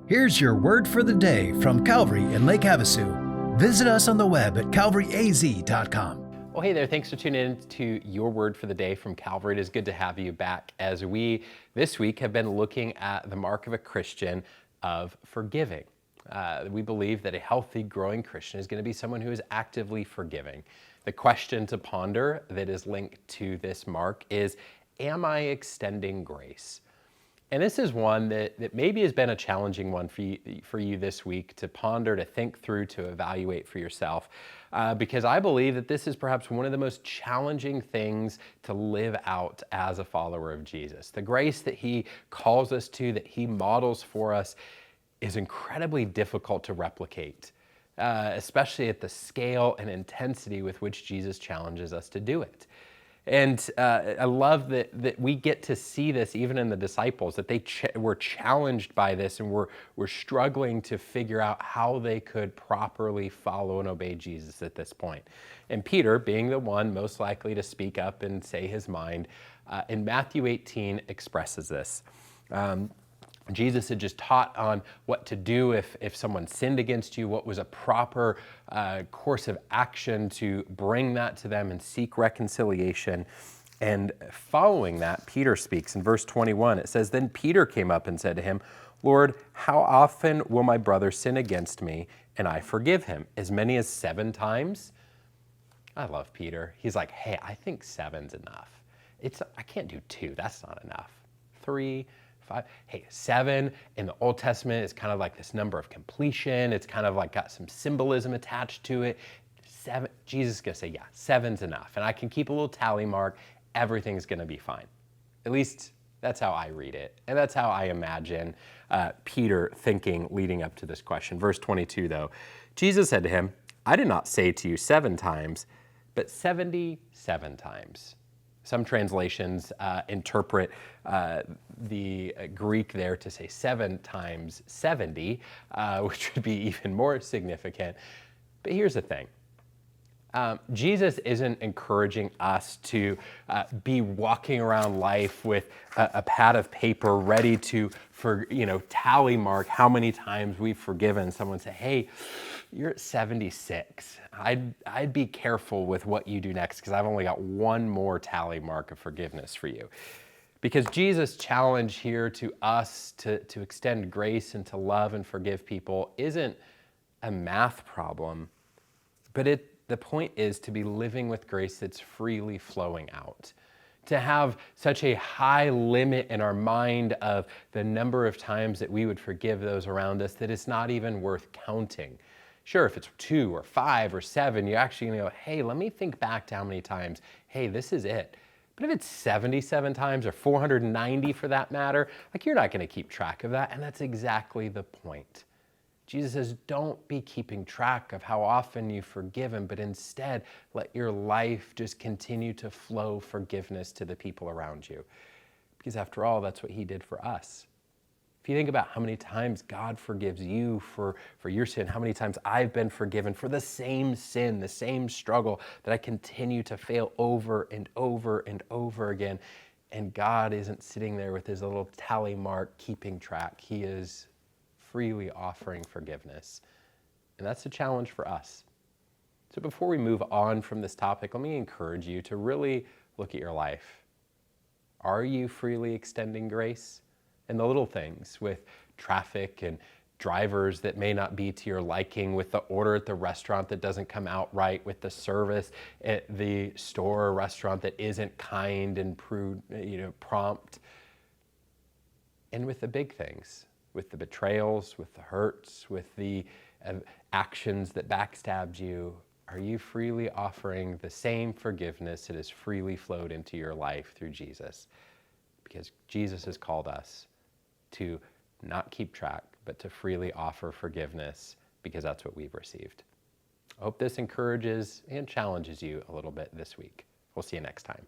Here's your word for the day from Calvary in Lake Havasu. Visit us on the web at calvaryaz.com. Well, hey there, thanks for tuning in to your word for the day from Calvary. It is good to have you back as we, this week, have been looking at the mark of a Christian of forgiving. We believe that a healthy, growing Christian is going to be someone who is actively forgiving. The question to ponder that is linked to this mark is, am I extending grace? And this is one that maybe has been a challenging one for you this week to ponder, to think through, to evaluate for yourself, because I believe that this is perhaps one of the most challenging things to live out as a follower of Jesus. The grace that he calls us to, that he models for us, is incredibly difficult to replicate, especially at the scale and intensity with which Jesus challenges us to do it. And I love that we get to see this even in the disciples, that they were challenged by this and were struggling to figure out how they could properly follow and obey Jesus at this point. And Peter, being the one most likely to speak up and say his mind, in Matthew 18 expresses this. Jesus had just taught on what to do if someone sinned against you, what was a proper course of action to bring that to them and seek reconciliation. And following that, Peter speaks in verse 21. It says, "Then Peter came up and said to him, 'Lord, how often will my brother sin against me and I forgive him? As many as 7 times?'" I love Peter. He's like, hey, I think 7's enough. I can't do 2. That's not enough. 3, 5. Hey, 7 in the Old Testament is kind of like this number of completion. It's kind of like got some symbolism attached to it. 7, Jesus is going to say, yeah, 7's enough. And I can keep a little tally mark. Everything's going to be fine. At least that's how I read it. And that's how I imagine Peter thinking leading up to this question. Verse 22, though, Jesus said to him, "I did not say to you 7 times, but 77 times." Some translations interpret the Greek there to say 7 times 70, which would be even more significant. But here's the thing. Jesus isn't encouraging us to be walking around life with a pad of paper ready to tally mark how many times we've forgiven someone. Say, hey, you're at 76. I'd be careful with what you do next because I've only got one more tally mark of forgiveness for you. Because Jesus' challenge here to us to extend grace and to love and forgive people isn't a math problem, but the point is to be living with grace that's freely flowing out. To have such a high limit in our mind of the number of times that we would forgive those around us that it's not even worth counting. Sure, if it's 2 or 5 or 7, you actually go, hey, let me think back to how many times, hey, this is it. But if it's 77 times or 490 for that matter, you're not going to keep track of that. And that's exactly the point. Jesus says, don't be keeping track of how often you've forgiven, but instead let your life just continue to flow forgiveness to the people around you. Because after all, that's what he did for us. If you think about how many times God forgives you for your sin, how many times I've been forgiven for the same sin, the same struggle that I continue to fail over and over and over again. And God isn't sitting there with his little tally mark keeping track. He is freely offering forgiveness. And that's a challenge for us. So before we move on from this topic, let me encourage you to really look at your life. Are you freely extending grace? And the little things with traffic and drivers that may not be to your liking, with the order at the restaurant that doesn't come out right, with the service at the store or restaurant that isn't kind and prompt, and with the big things, with the betrayals, with the hurts, with the actions that backstabbed you. Are you freely offering the same forgiveness that has freely flowed into your life through Jesus? Because Jesus has called us to not keep track, but to freely offer forgiveness because that's what we've received. I hope this encourages and challenges you a little bit this week. We'll see you next time.